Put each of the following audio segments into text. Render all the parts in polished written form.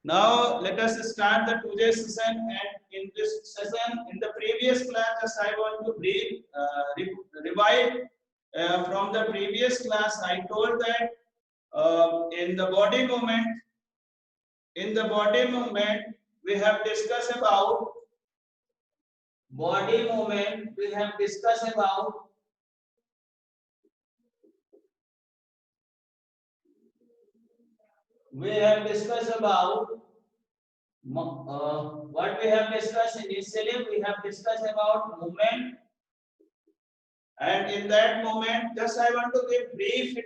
Now let us start the today's session. And in this session, in the previous class, I want to revive from the previous class. I told that in the body movement, we have discussed about body movement. We have discussed about what we have discussed initially. We have discussed about movement, and in that moment, just I want to give brief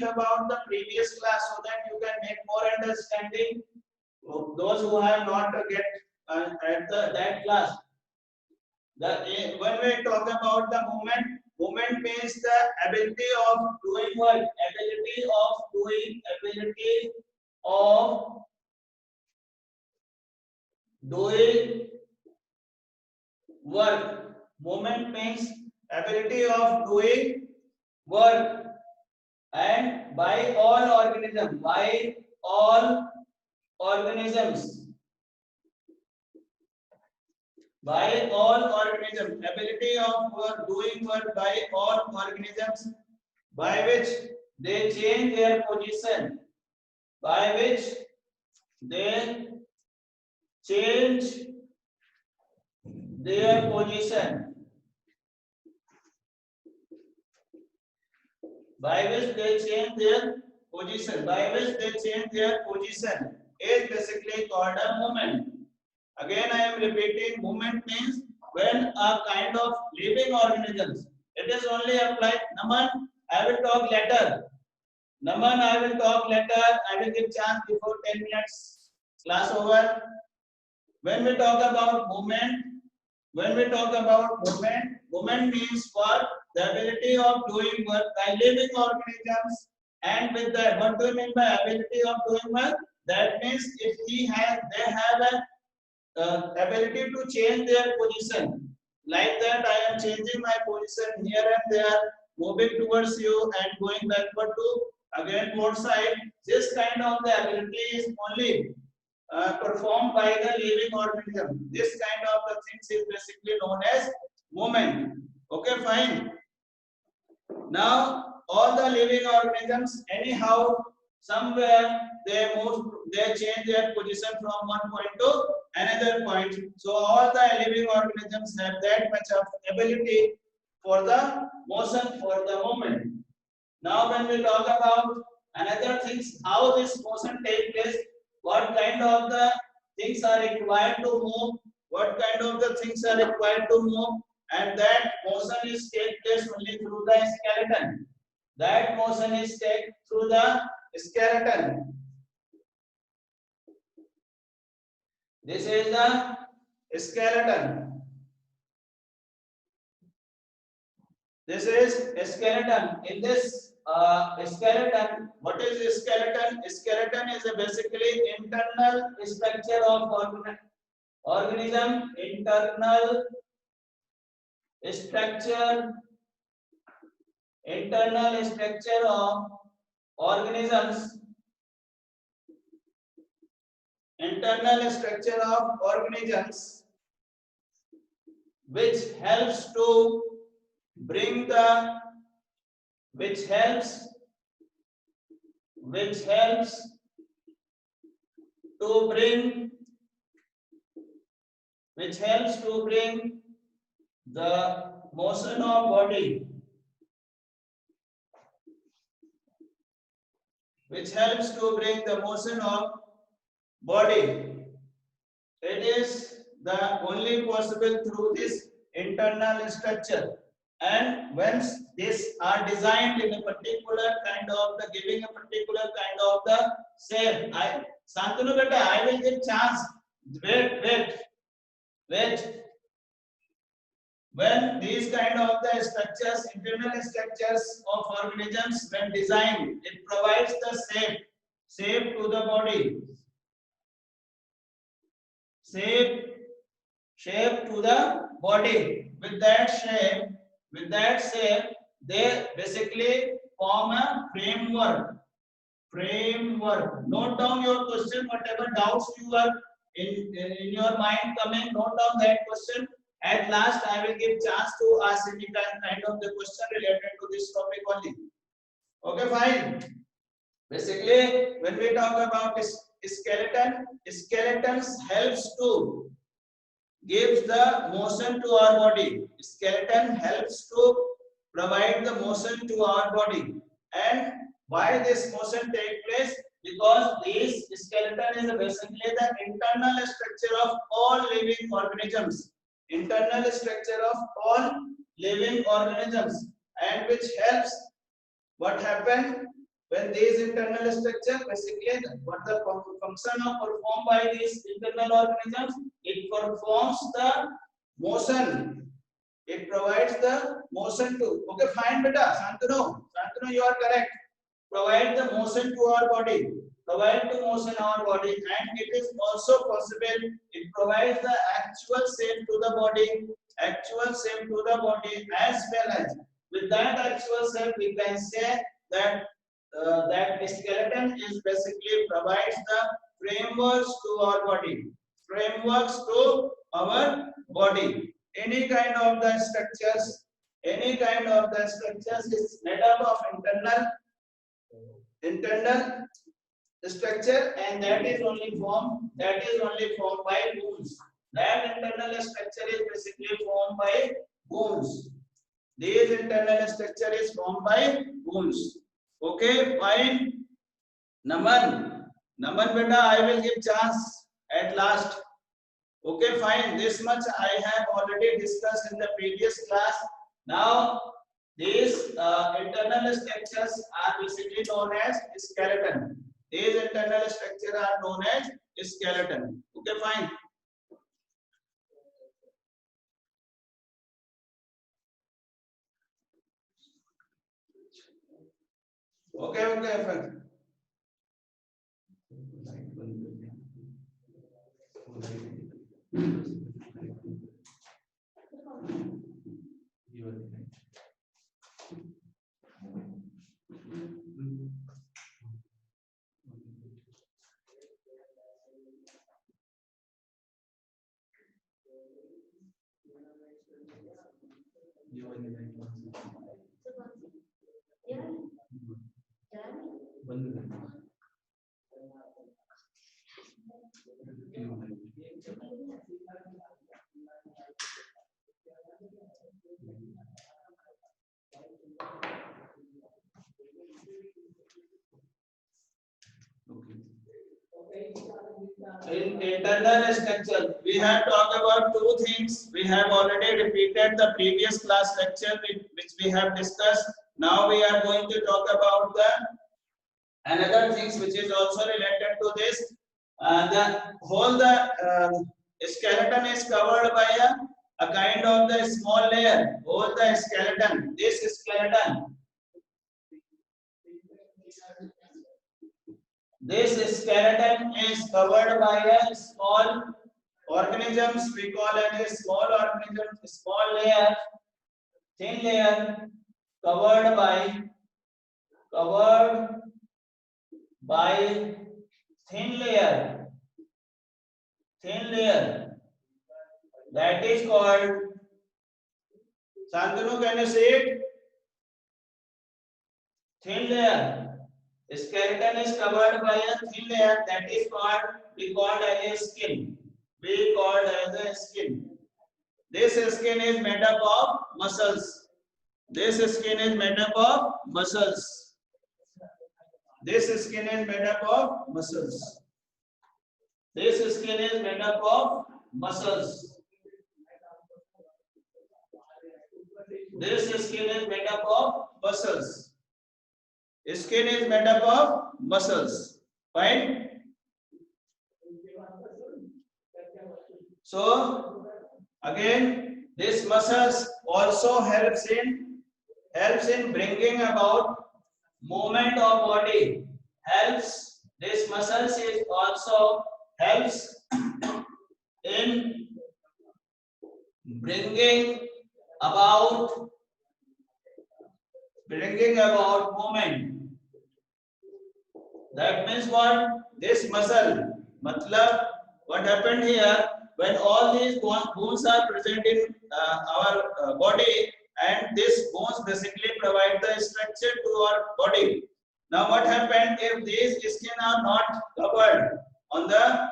about the previous class so that you can make more understanding. Those who have not get at that class. When we talk about the movement means the ability of doing work, ability of doing work. Movement means ability of doing work, and by all organisms, ability of doing work by all organisms, by which they change their position, by which they change their position, is basically called a movement. Again, I am repeating, movement means when a kind of living organisms. It is only applied. Naman, I will talk later. I will give chance before 10 minutes. Class over. When we talk about movement, movement means what? The ability of doing work by living organisms. And with that, what do you mean by ability of doing work? That means if they have a ability to change their position. Like that, I am changing my position here and there, moving towards you and going backward to again both side. This kind of the ability is only performed by the living organism. This kind of the things is basically known as movement. Okay, fine. Now, all the living organisms, anyhow, somewhere they change their position from one point to another point. So all the living organisms have that much of ability for the motion, for the movement. Now, when we talk about another things, how this motion take place, what kind of the things are required to move, and that motion is take place only through the skeleton. That motion is take through the skeleton. This is the skeleton. This is a skeleton. In this skeleton, what is a skeleton? Skeleton is a basically internal structure of organism. Internal structure of organisms. Internal structure of organisms, which helps to bring the which helps to bring the motion of body, It is the only possible through this internal structure. And once these are designed in a particular kind of the giving a particular kind of the shape. Santanu beta, I will give chance. Wait. When these kind of the structures, internal structures of organisms, when designed, it provides the shape to the body. Shape to the body. With that shape, they basically form a framework Framework. Note down your question, whatever doubts you are in your mind coming, note down that question. At last, I will give chance to ask any kind of the question related to this topic only. Okay, fine. Basically, when we talk about skeletons helps to gives the motion to our body. Skeleton helps to provide the motion to our body. And why this motion take place? Because this skeleton is basically the internal structure of all living organisms. Internal structure of all living organisms, and which helps what happened when these internal structure basically what the function of performed by these internal organisms, it performs the motion, it provides the motion to. Okay, fine beta. Shantanu, you are correct. Provide the motion to our body, provide the motion our body, and it is also possible it provides the actual shape to the body, actual shape to the body, as well as with that actual shape we can say that that skeleton is basically provides the frameworks to our body, frameworks to our body. Any kind of the structures, any kind of the structures is made up of internal structure, and that is only formed by bones. That internal structure is basically formed by bones. This internal structure is formed by bones. Okay, fine. Naman beta, I will give chance at last. Okay, fine. This much I have already discussed in the previous class. Now, these internal structures are basically known as skeleton. These internal structures are known as skeleton. Okay, fine. Okay, fine. In internal structure, we have talked about two things. We have already repeated the previous class lecture which we have discussed. Now we are going to talk about the another things which is also related to this. The whole skeleton is covered by a kind of the small layer. Whole the skeleton, this skeleton. This skeleton is covered by a small organisms. We call it a small organism, small layer, thin layer, covered by thin layer. That is called. Shantanu, can you see it? Thin layer. Skeleton is covered by a thin layer that is called as a skin. We called as a skin. This skin is made up of muscles. This skin is made up of muscles. This skin is made up of muscles. This skin is made up of muscles. This skin is made up of muscles. Skin is made up of muscles. Fine. So again, this muscles also helps in bringing about movement of body. This muscles is also helps in bringing about movement. That means what? This muscle. Matlab, what happened here? When all these bones are present in our body, and these bones basically provide the structure to our body. Now, what happened if these skin are not covered on the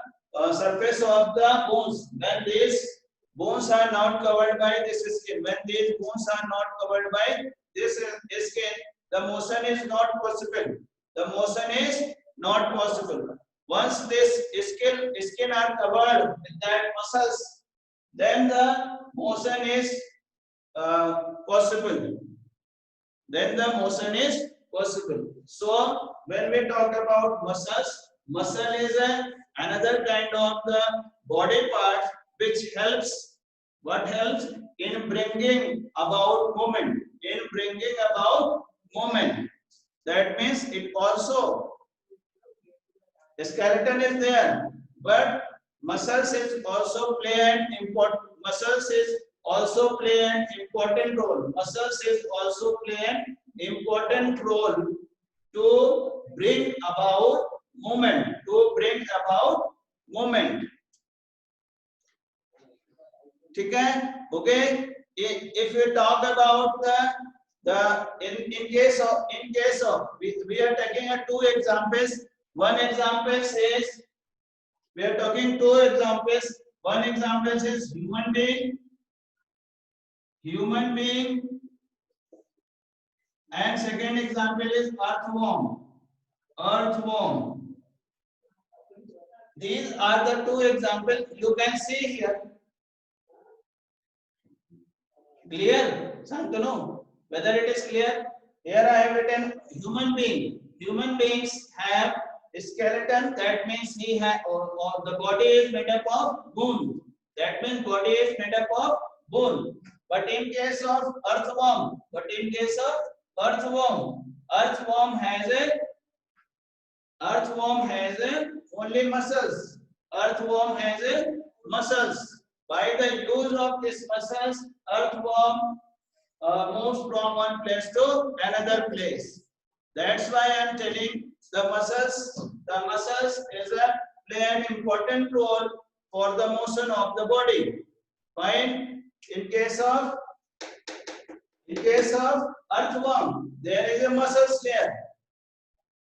surface of the bones? When these bones are not covered by this skin, when these bones are not covered by this skin, the motion is not possible. The motion is not possible. Once this skin are covered with that muscles, then the motion is possible. Then the motion is possible. So when we talk about muscles, muscle is another kind of the body part which helps. What helps in bringing about movement? In bringing about movement. That means it also skeleton is there, but muscles is also play an important muscles is also play an important role. Muscles is also play an important role to bring about movement. To bring about movement. ठीक है? Okay. If we talk about in case of we are taking two examples. One example says we are talking two examples. One example is human being, and second example is earthworm. These are the two examples you can see here. Clear, Santanu? Whether it is clear? Here I have written human being. Human beings have a skeleton. That means he has, or the body is made up of bone. That means body is made up of bone. But in case of earthworm, earthworm has a only muscles. Earthworm has a muscles. By the use of these muscles, earthworm moves from one place to another place. That's why I am telling the muscles. The muscles play an important role for the motion of the body. Fine. In case of earthworm, there is a muscle layer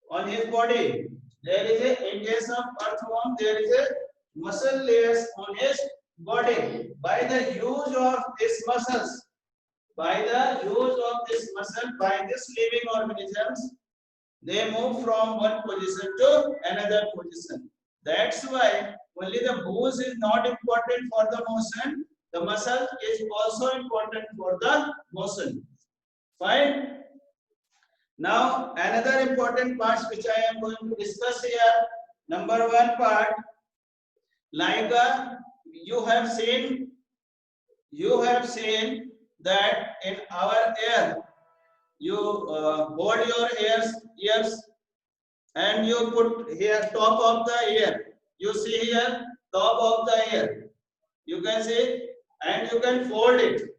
on his body. There is a, in case of earthworm, there is a muscle layers on his body. By the use of these muscles, by this living organisms, they move from one position to another position. That's why only the bones is not important for the motion. The muscle is also important for the motion. Fine. Now another important parts which I am going to discuss here. Number one part, like you have seen that in our ear, you hold your ears and you put here top of the ear. You see here top of the ear. You can see, and you can fold it.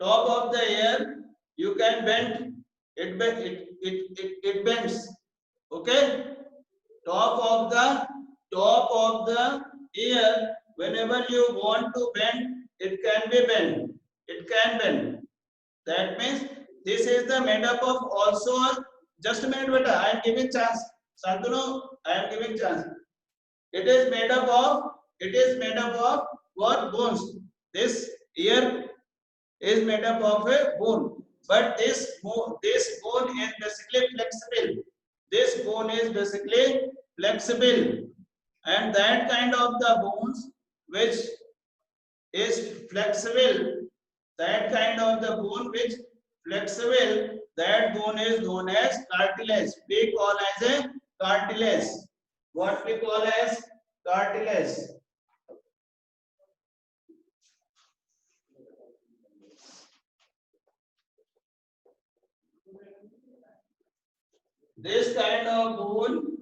Top of the ear, you can bend it. It bends. Okay. Top of the ear. Whenever you want to bend, it can be bent. It can bend. That means this is the made up of also. Just a minute, beta. I am giving chance. Santanu, I am giving chance. It is made up of what? Bones. This ear is made up of a bone, but this bone is basically flexible. This bone is basically flexible, and that kind of the bones which is flexible, that kind of the bone which flexible, that bone is known as cartilage. We call as a cartilage. What we call as cartilage. This kind of bone,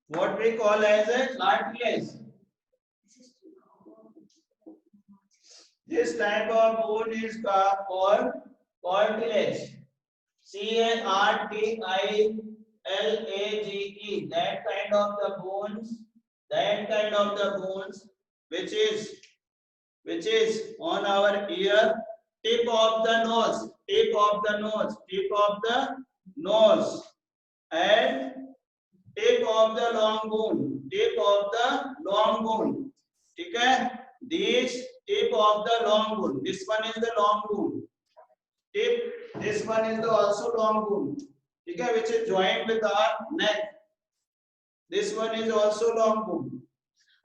what we call as a cartilage. This type of bone is called cartilage. CARTILAGE. LAGE, that kind of the bones which is on our ear, tip of the nose, and tip of the long bone, ठीक है? This tip of the long bone, this one is the long bone. Tip, this one is the also long bone, ठीक है? Which is joined with our neck. This one is also long bone.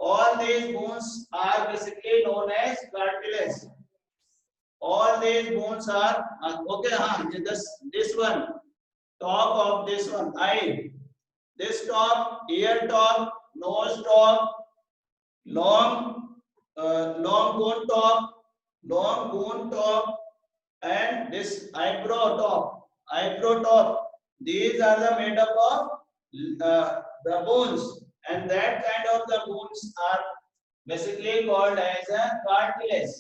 All these bones are basically known as cartilage. All these bones are okay. This one, top of this one, eye. This top, ear top, nose top, long bone top, and this eyebrow top. These are the made up of the bones, and that kind of the bones are basically called as a cartilage.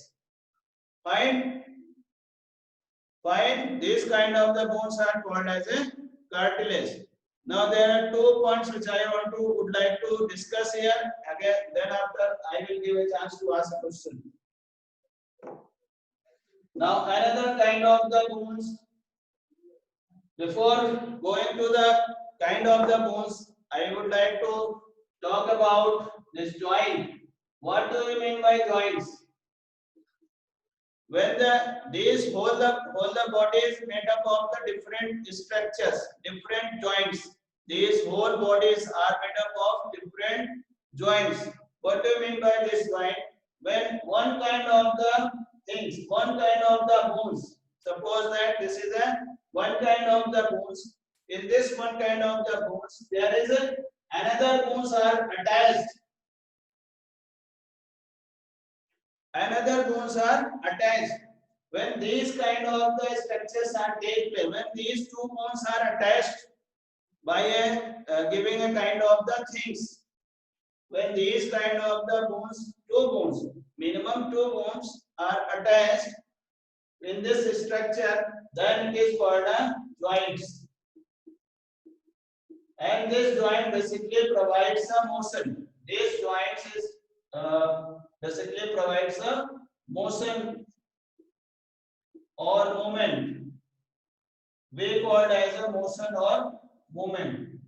Fine. This kind of the bones are called as a cartilage. Now there are 2 points which I would like to discuss here. Again, then after I will give a chance to ask a question. Now another kind of the bones. Before going to the kind of the bones, I would like to talk about this joint. What do we mean by joints? When these whole the body is made up of the different structures, different joints. These whole bodies are made up of different joints. What do you mean by this joint? When one kind of the things, one kind of the bones. Suppose that this is one kind of the bones. In this one kind of the bones, there is another bones are attached. Another bones are attached. When these kind of the structures are take place, when these two bones are attached by giving a kind of the things, when these kind of the bones, minimum two bones are attached in this structure, then it is called a joints. And this joint basically provides a motion. This joint is basically provides a motion or movement. We call it as a motion or movement.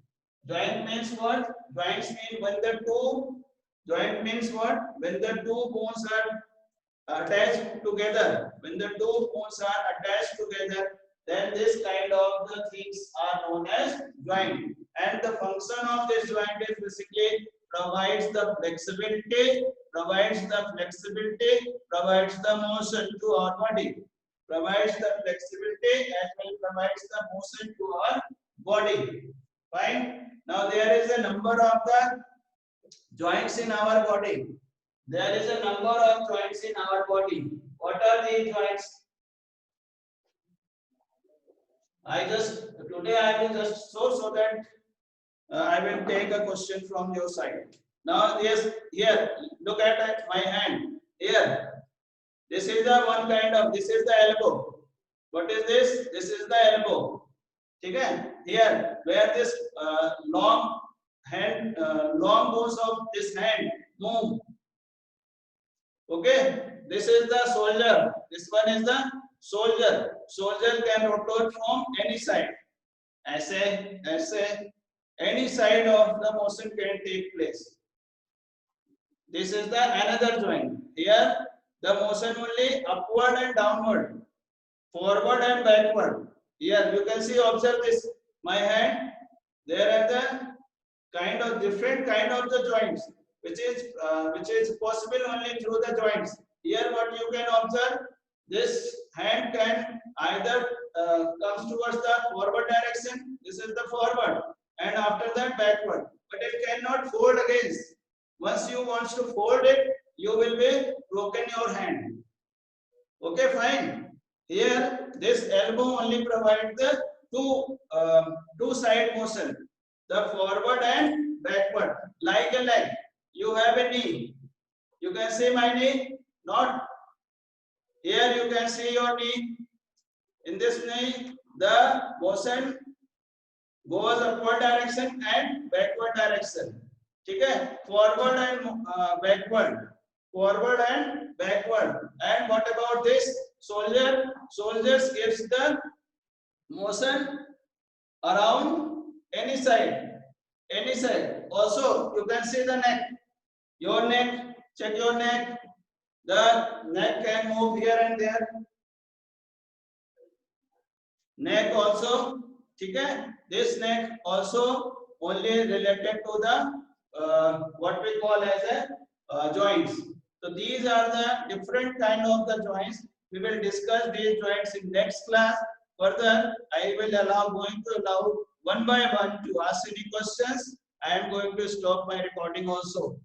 Joint means what? Joints mean when the two joint means what? When the two bones are attached together. When the two bones are attached together, then this kind of the things are known as joint. And the function of this joint is basically provides the flexibility, provides the motion to our body, provides the flexibility as well provides the motion to our body. Fine. Now there is a number of the joints in our body. There is a number of joints in our body. What are these joints? Today I will just show so that I will take a question from your side. Now yes, here look at my hand. Here, this is the one kind of. This is the elbow. What is this? This is the elbow. Okay. Here, where this long bones of this hand move. Okay. This is the shoulder. This one is the shoulder. Shoulder can rotate from any side. Any side of the motion can take place. This is the another joint. Here the motion only upward and downward, forward and backward. Here you can see, observe this. My hand. There are the different kind of the joints, which is possible only through the joints. Here what you can observe, this hand can either comes towards the forward direction. This is the forward. And after that backward, but it cannot fold again. Once you want to fold it, you will be broken your hand. Okay, fine. Here, this elbow only provides the two side motion, the forward and backward, like a leg. You have a knee. You can see my knee. Not here. You can see your knee. In this knee, the motion goes upward direction and backward direction. ठीक है, forward and backward, forward and backward. And what about this soldier? Soldiers gives the motion around any side, any side. Also you can see the neck, your neck, check your neck. The neck can move here and there. Neck also, ठीक है, this neck also only related to the what we call as a joints. So these are the different kind of the joints. We will discuss these joints in next class. Further, I will going to allow one by one to ask any questions. I am going to stop my recording also.